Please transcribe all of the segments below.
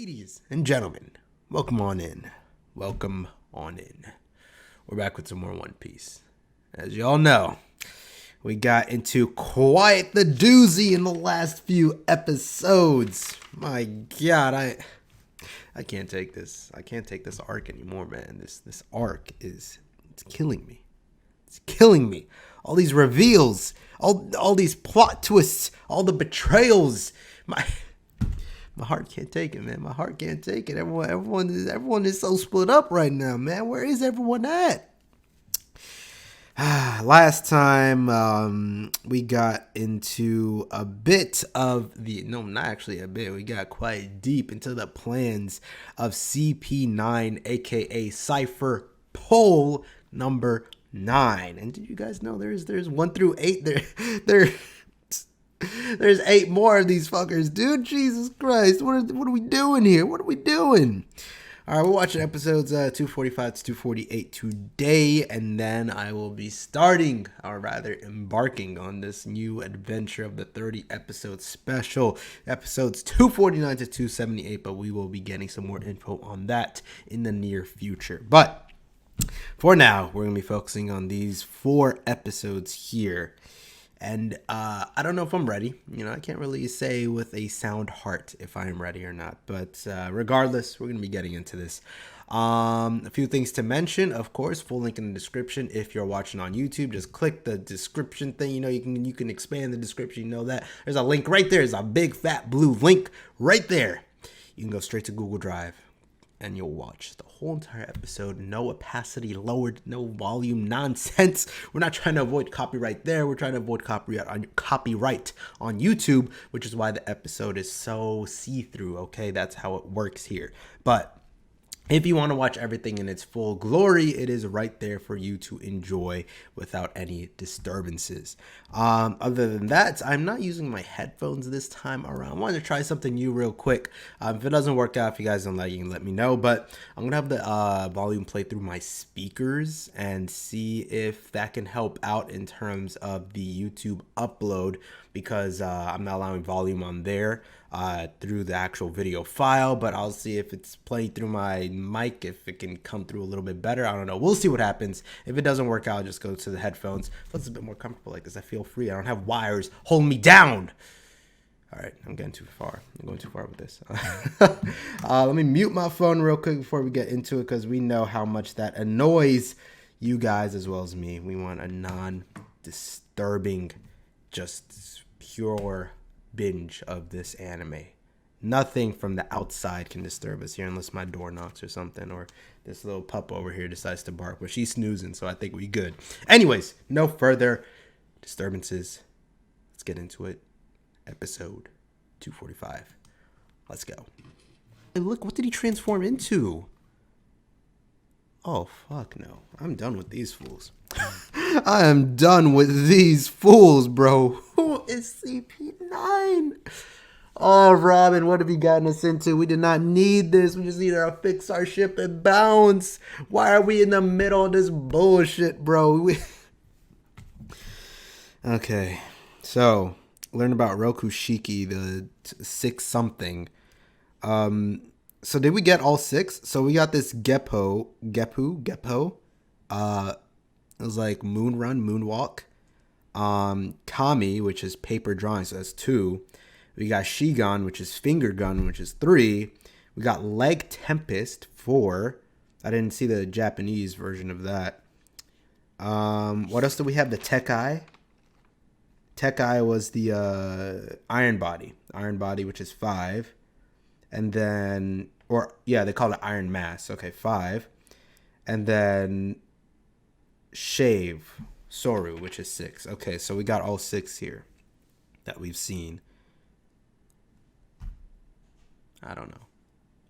Ladies and gentlemen, welcome on in. Welcome on in. We're back with some more One Piece. As y'all know, we got into quite the doozy in the last few episodes. My God, I can't take this. I can't take this arc anymore, man. This arc it's killing me. It's killing me. All these reveals, all these plot twists, all the betrayals. My heart can't take it, man. My heart can't take it. Everyone is so split up right now, man. Where is everyone at? Last time we got into a bit of not actually a bit. We got quite deep into the plans of CP9, aka Cypher Pole number 9. And did you guys know there's 1 through 8 There's 8 more of these fuckers, dude. Jesus Christ. What are we doing here? What are we doing? All right, we're watching episodes 245 to 248 today, and then I will be starting, or rather embarking on this new adventure of the 30-episode special, episodes 249 to 278, but we will be getting some more info on that in the near future. But for now, we're going to be focusing on these 4 episodes here. And I don't know if I'm ready. I can't really say with a sound heart if I am ready or not. But regardless, we're going to be getting into this. A few things to mention, of course, full link in the description. If you're watching on YouTube, just click the description thing. You can expand the description. You know that. There's a link right there. There's a big fat blue link right there. You can go straight to Google Drive. And you'll watch the whole entire episode. No opacity lowered, no volume nonsense. We're not trying to avoid copyright there. We're trying to avoid copyright on YouTube, which is why the episode is so see-through, okay? That's how it works here. But if you want to watch everything in its full glory, it is right there for you to enjoy without any disturbances. Other than that, I'm not using my headphones this time around. I wanted to try something new real quick. If it doesn't work out, if you guys don't like it, you can let me know. But I'm going to have the volume play through my speakers and see if that can help out in terms of the YouTube upload, because I'm not allowing volume on there through the actual video file, but I'll see if it's playing through my mic, if it can come through a little bit better. I don't know. We'll see what happens. If it doesn't work out, I'll just go to the headphones. It's a bit more comfortable like this. I feel free. I don't have wires holding me down. All right, I'm getting too far. I'm going too far with this. Let me mute my phone real quick before we get into it, because we know how much that annoys you guys as well as me. We want a non-disturbing, just pure binge of this anime. Nothing from the outside can disturb us here unless my door knocks or something, or this little pup over here decides to bark, but she's snoozing, so I think we good. Anyways, no further disturbances. Let's get into it. Episode 245. Let's go. Hey, look, what did he transform into? Oh, fuck no. I'm done with these fools. I am done with these fools, bro. Who is CP9? Oh, Robin, what have you gotten us into? We did not need this. We just needed to fix our ship and bounce. Why are we in the middle of this bullshit, bro? Okay, so learn about Roku Shiki, the 6 something. So did we get all 6? So we got this Gepo. It was like Moon Run, Moonwalk. Kami, which is paper drawing, so that's 2. We got Shigan, which is finger gun, which is 3. We got Leg Tempest, 4. I didn't see the Japanese version of that. What else do we have? The Tekai. Tekai was the Iron Body, which is 5. And then, they call it Iron Mass. Okay, 5. And then Shave, Soru, which is 6. Okay, so we got all 6 here that we've seen. I don't know.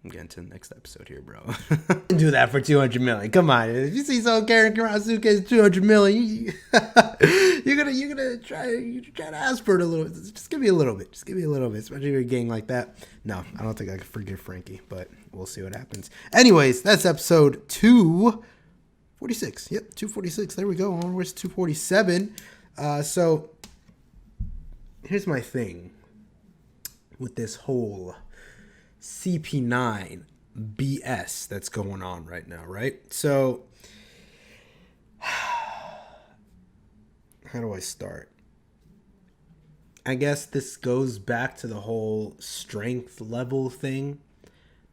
I'm getting to the next episode here, bro. Do that for 200 million. Come on. If you see someone carrying around a suitcase 200 million, you're gonna try to ask for it a little bit. Just give me a little bit. Especially if you're a gang like that. No, I don't think I can forgive Frankie, but we'll see what happens. Anyways, that's episode 246. Yep, 246. There we go. Where's 247? So here's my thing with this whole CP9 BS that's going on right now, right? So, how do I start? I guess this goes back to the whole strength level thing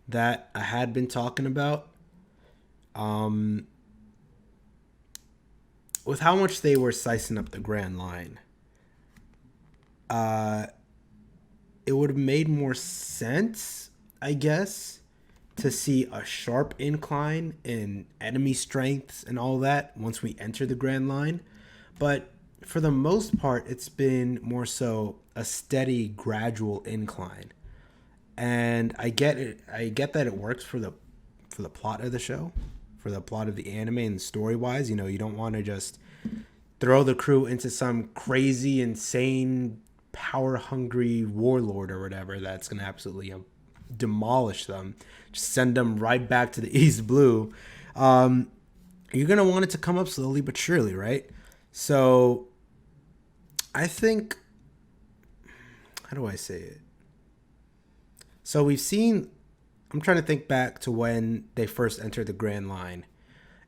that I had been talking about. With how much they were slicing up the Grand Line, it would have made more sense, I guess, to see a sharp incline in enemy strengths and all that once we enter the Grand Line. But for the most part, it's been more so a steady, gradual incline. And I get it. I get that it works for the plot of the show, for the plot of the anime and story wise. You know, you don't want to just throw the crew into some crazy, insane, power hungry warlord or whatever that's gonna absolutely demolish them. Just send them right back to the East Blue. You're gonna want it to come up slowly but surely, right? So I think, how do I say it? So we've seen, I'm trying to think back to when they first entered the Grand Line.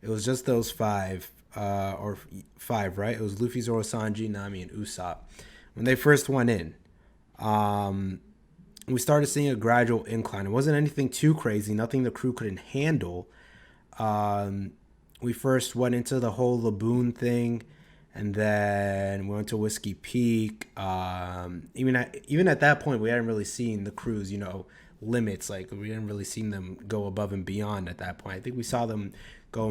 It was just those five, right? It was Luffy, Zoro, Sanji, Nami, and Usopp. When they first went in, we started seeing a gradual incline. It wasn't anything too crazy, nothing the crew couldn't handle. We first went into the whole Laboon thing, and then we went to Whiskey Peak. Even at that point, we hadn't really seen the crew's, limits. Like, we hadn't really seen them go above and beyond at that point. I think we saw them go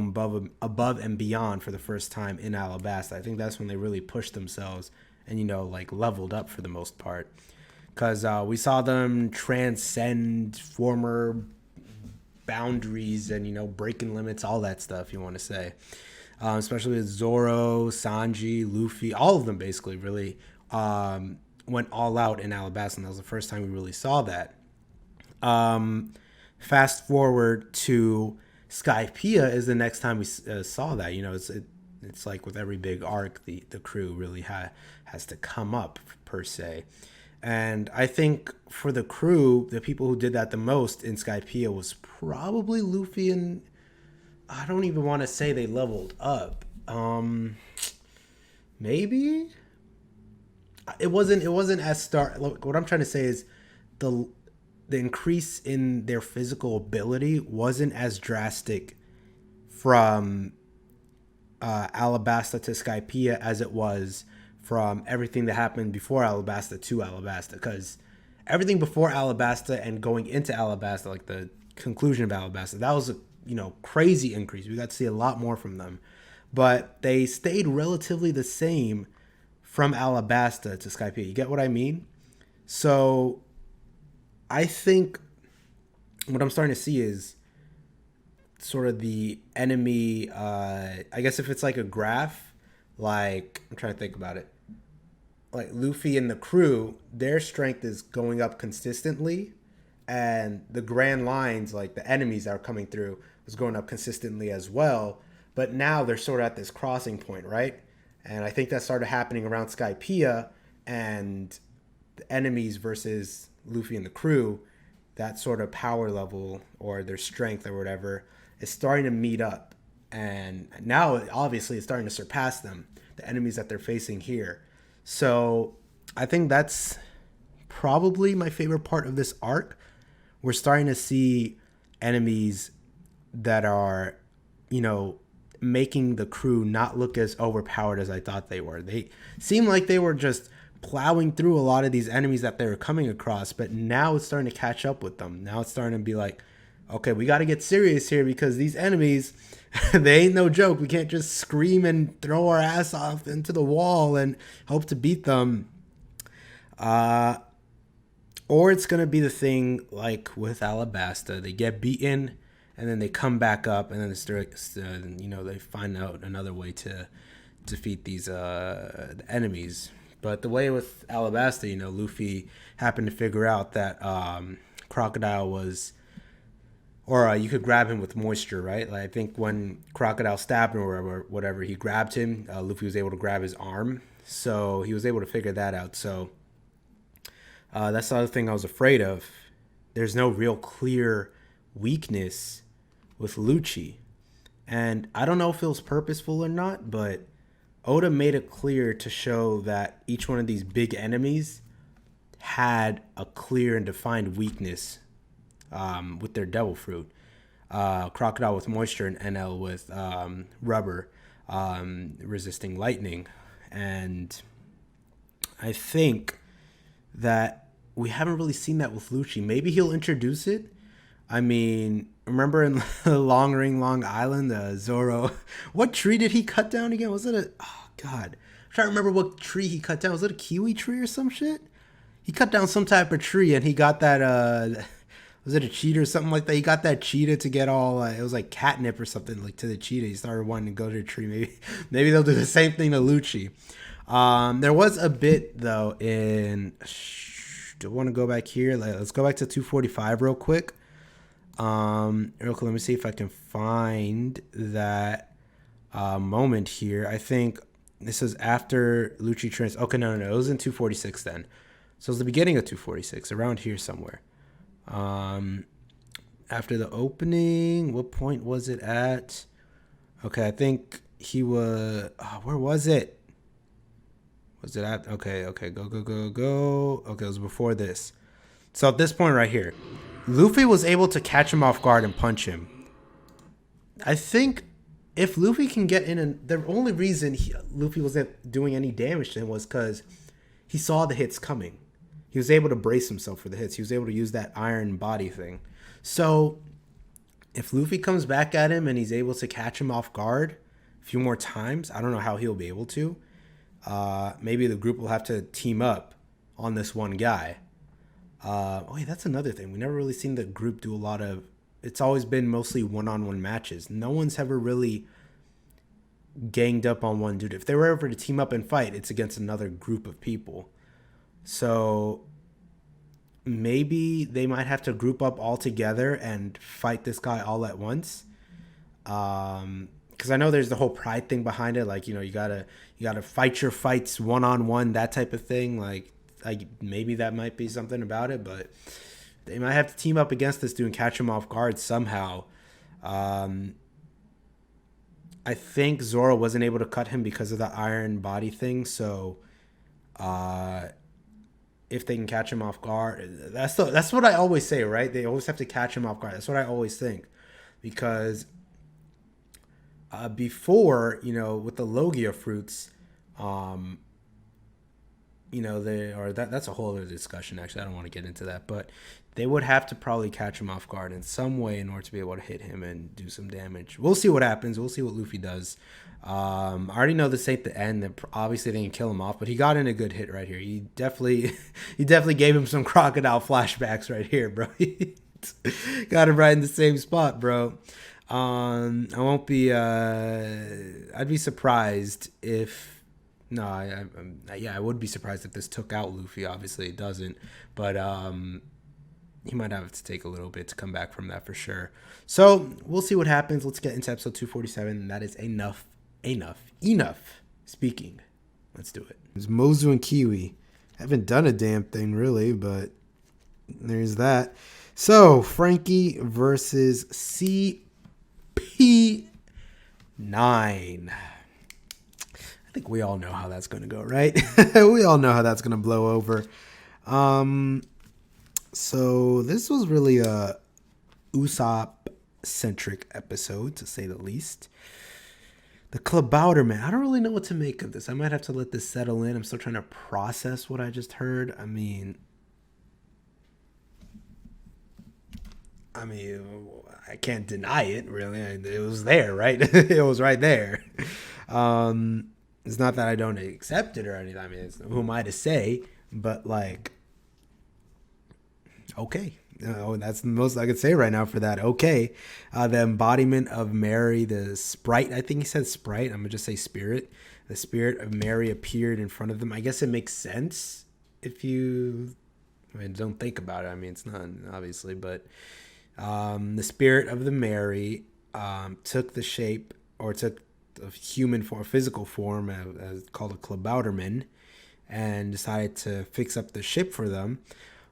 above and beyond for the first time in Alabasta. I think that's when they really pushed themselves and, leveled up for the most part. Because we saw them transcend former boundaries and, breaking limits, all that stuff you want to say. Especially with Zoro, Sanji, Luffy, all of them basically really went all out in Alabasta. And that was the first time we really saw that. Fast forward to Skypiea is the next time we saw that. It's like with every big arc, the crew really has to come up per se. And I think for the crew, the people who did that the most in Skypiea was probably Luffy, and I don't even want to say they leveled up. Maybe it wasn't as stark. What I'm trying to say is the increase in their physical ability wasn't as drastic from Alabasta to Skypiea as it was from everything that happened before Alabasta to Alabasta. Because everything before Alabasta and going into Alabasta, like the conclusion of Alabasta, that was a crazy increase. We got to see a lot more from them. But they stayed relatively the same from Alabasta to Skypiea. You get what I mean? So I think what I'm starting to see is sort of the enemy, I guess if it's like a graph, like, I'm trying to think about it. Like Luffy and the crew, their strength is going up consistently, and the Grand Lines, like the enemies that are coming through, was going up consistently as well. But now they're sort of at this crossing point, right? And I think that started happening around Skypiea, and the enemies versus Luffy and the crew, that sort of power level or their strength or whatever is starting to meet up. And now, obviously, it's starting to surpass them, the enemies that they're facing here. So I think that's probably my favorite part of this arc. We're starting to see enemies that are, making the crew not look as overpowered as I thought they were. They seem like they were just plowing through a lot of these enemies that they were coming across, but now it's starting to catch up with them. Now it's starting to be like, okay, we got to get serious here, because these enemies, they ain't no joke. We can't just scream and throw our ass off into the wall and hope to beat them. Or it's going to be the thing like with Alabasta. They get beaten, and then they come back up, and then they find out another way to defeat these enemies. But the way with Alabasta, Luffy happened to figure out that Crocodile was, or you could grab him with moisture, right? Like, I think when Crocodile stabbed him or whatever, he grabbed him. Luffy was able to grab his arm, so he was able to figure that out. So that's the other thing I was afraid of. there's no real clear weakness with Lucci. And I don't know if it was purposeful or not, but Oda made it clear to show that each one of these big enemies had a clear and defined weakness with their devil fruit. Crocodile with moisture and NL with rubber resisting lightning. And I think that we haven't really seen that with Lucci. Maybe he'll introduce it. I mean, remember in Long Ring Long Island, Zoro, what tree did he cut down again? Was it oh God, I'm trying to remember what tree he cut down. Was it a kiwi tree or some shit? He cut down some type of tree and he got that, was it a cheetah or something like that? He got that cheetah to get all, it was like catnip or something like to the cheetah. He started wanting to go to the tree. Maybe they'll do the same thing to Lucci. There was a bit though do I want to go back here? Let's go back to 245 real quick. Real quick, let me see if I can find that moment here. I think this is after Lucci trans. Okay, no, it was in 246 then. So it was the beginning of 246, around here somewhere. After the opening, what point was it at? Okay, I think he was. Where was it? Was it at? Okay, go. Okay, it was before this. So at this point right here, Luffy was able to catch him off guard and punch him. I think if Luffy can get in, and the only reason Luffy wasn't doing any damage to him was because he saw the hits coming. He was able to brace himself for the hits. He was able to use that iron body thing. So if Luffy comes back at him and he's able to catch him off guard a few more times, I don't know how he'll be able to. Maybe the group will have to team up on this one guy. Wait, that's another thing. We never really seen the group do a lot of. It's always been mostly one-on-one matches. No one's ever really ganged up on one dude. If they were ever to team up and fight, it's against another group of people. So maybe they might have to group up all together and fight this guy all at once. Because I know there's the whole pride thing behind it. Like, you gotta fight your fights one-on-one, that type of thing. Like maybe that might be something about it, but they might have to team up against this dude and catch him off guard somehow. I think Zoro wasn't able to cut him because of the iron body thing. So, if they can catch him off guard, that's what I always say, right? They always have to catch him off guard. That's what I always think, because before, with the Logia fruits, that's a whole other discussion. Actually, I don't want to get into that, but they would have to probably catch him off guard in some way in order to be able to hit him and do some damage. We'll see what happens. We'll see what Luffy does. I already know this ain't the end. That obviously they didn't kill him off, but he got in a good hit right here. He definitely gave him some crocodile flashbacks right here, bro. Got him right in the same spot, bro. I won't be. I'd be surprised if. No, I would be surprised if this took out Luffy. Obviously, it doesn't, but he might have to take a little bit to come back from that for sure. So we'll see what happens. Let's get into episode 247. That is enough speaking. Let's do it. There's Mozu and Kiwi. Haven't done a damn thing really, but there's that. So Frankie versus CP9. I think we all know how that's going to go, right? We all know how that's going to blow over. So this was really a Usopp-centric episode, to say the least. The Klabouter Man. I don't really know what to make of this. I might have to let this settle in. I'm still trying to process what I just heard. I mean, I can't deny it, really. It was there, right? It was right there. It's not that I don't accept it or anything. I mean, who am I to say? But, like, okay. That's the most I could say right now for that. Okay. The embodiment of Mary, the sprite. I think he said sprite. I'm going to just say spirit. The spirit of Mary appeared in front of them. I guess it makes sense if you don't think about it. I mean, it's not, obviously. But the spirit of the Mary took the shape, or took a human form, physical form, as called a Klabouterman, and decided to fix up the ship for them,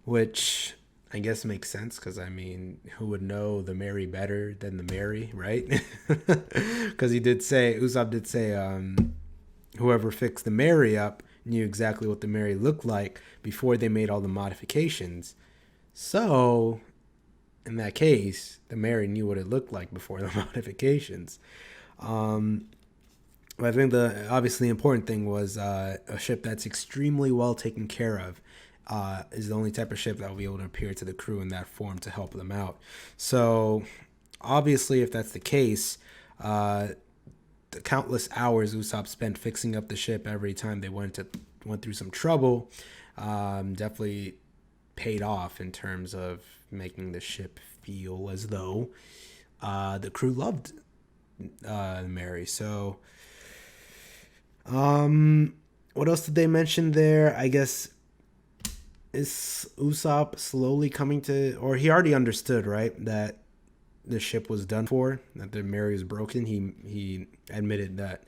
which I guess makes sense because I mean, who would know the Mary better than the Mary, right? Because he did say Usopp did say whoever fixed the Mary up knew exactly what the Mary looked like before they made all the modifications. So in that case, the Mary knew what it looked like before the modifications. But I think the obviously important thing was a ship that's extremely well taken care of. Is the only type of ship that will be able to appear to the crew in that form to help them out. So, obviously, if that's the case, the countless hours Usopp spent fixing up the ship every time they went through some trouble, definitely paid off in terms of making the ship feel as though the crew loved Mary. So, what else did they mention there? I guess is Usopp slowly coming to, or he already understood, right, that the ship was done for, that the Mary was broken. He admitted that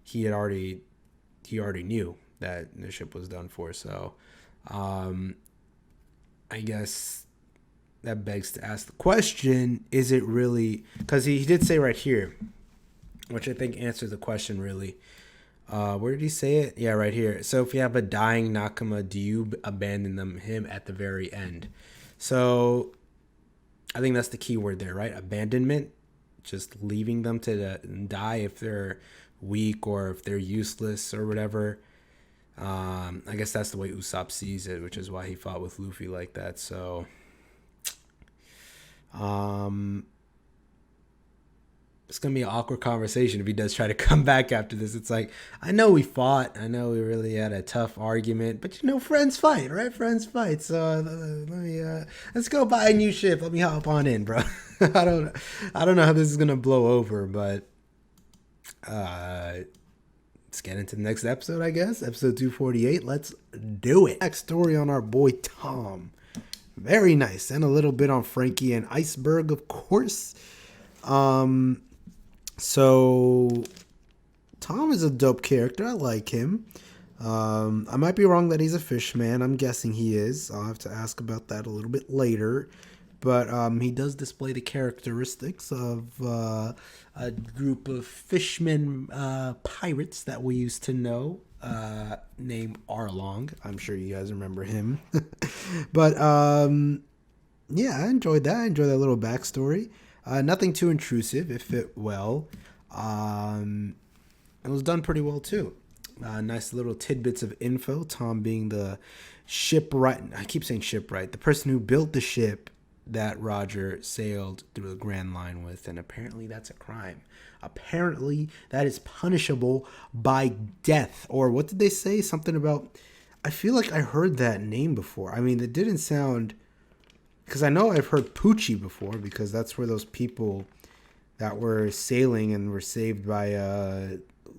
he already knew that the ship was done for. So, I guess that begs to ask the question: is it really? Because he did say right here, which I think answers the question really. Where did he say it? Yeah, right here. So if you have a dying Nakama, do you abandon him at the very end? So I think that's the key word there, right? Abandonment, just leaving them to die if they're weak or if they're useless or whatever. I guess that's the way Usopp sees it, which is why he fought with Luffy like that. So, it's going to be an awkward conversation if he does try to come back after this. It's like, I know we fought. I know we really had a tough argument. But, friends fight, right? Friends fight. So, let's go buy a new ship. Let me hop on in, bro. I don't know how this is going to blow over. But let's get into the next episode, I guess. Episode 248. Let's do it. Next story on our boy Tom. Very nice. And a little bit on Frankie and Iceberg, of course. So Tom is a dope character. I like him. I might be wrong that he's a fish man. I'm guessing he is. I'll have to ask about that a little bit later. But he does display the characteristics of a group of fishmen pirates that we used to know, named Arlong. I'm sure you guys remember him. But yeah, I enjoyed that. I enjoyed that little backstory. Nothing too intrusive. It fit well. It was done pretty well too. Nice little tidbits of info. Tom being the shipwright. I keep saying shipwright. The person who built the ship that Roger sailed through the Grand Line with, and apparently that's a crime. Apparently that is punishable by death. Or what did they say? Something about. I feel like I heard that name before. I mean, it didn't sound. Because I know I've heard Poochie before, because that's where those people that were sailing and were saved by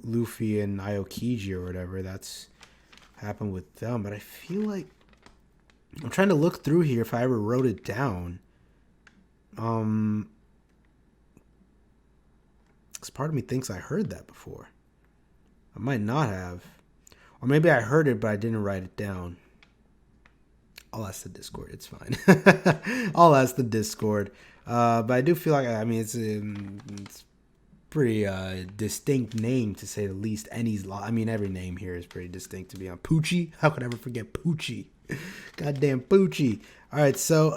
Luffy and Aokiji or whatever, that's happened with them. But I feel like I'm trying to look through here if I ever wrote it down. Because part of me thinks I heard that before. I might not have. Or maybe I heard it, but I didn't write it down. I'll ask the Discord. It's fine. I'll ask the Discord. But I do feel like, I mean, it's pretty distinct name to say the least. Every name here is pretty distinct to be on. Poochie? How could I ever forget Poochie? Goddamn Poochie. All right, so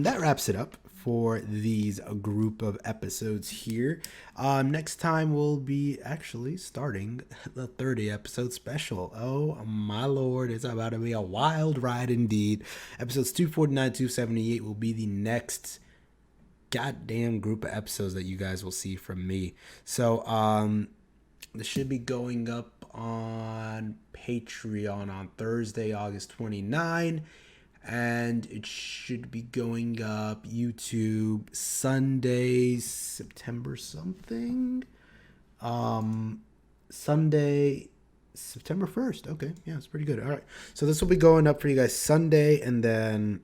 that wraps it up for these group of episodes here. Next time we'll be actually starting the 30 episode special. Oh my lord, it's about to be a wild ride indeed. Episodes 249, 278 will be the next goddamn group of episodes that you guys will see from me. So this should be going up on Patreon on Thursday, August 29. And it should be going up YouTube Sunday, September something. Sunday, September 1st. Okay, yeah, it's pretty good. All right, so this will be going up for you guys Sunday, and then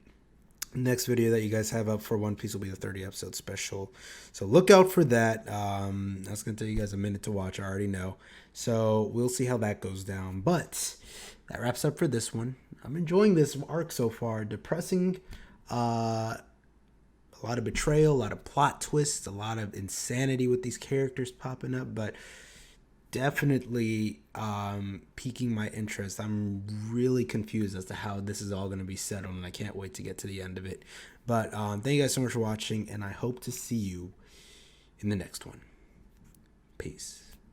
next video that you guys have up for One Piece will be the 30 episode special. So look out for that. That's going to take you guys a minute to watch. I already know. So we'll see how that goes down. But that wraps up for this one. I'm enjoying this arc so far. Depressing A lot of betrayal, a lot of plot twists, a lot of insanity with these characters popping up, but definitely piquing my interest. I'm really confused as to how this is all going to be settled, and I can't wait to get to the end of it. But thank you guys so much for watching, and I hope to see you in the next one. Peace.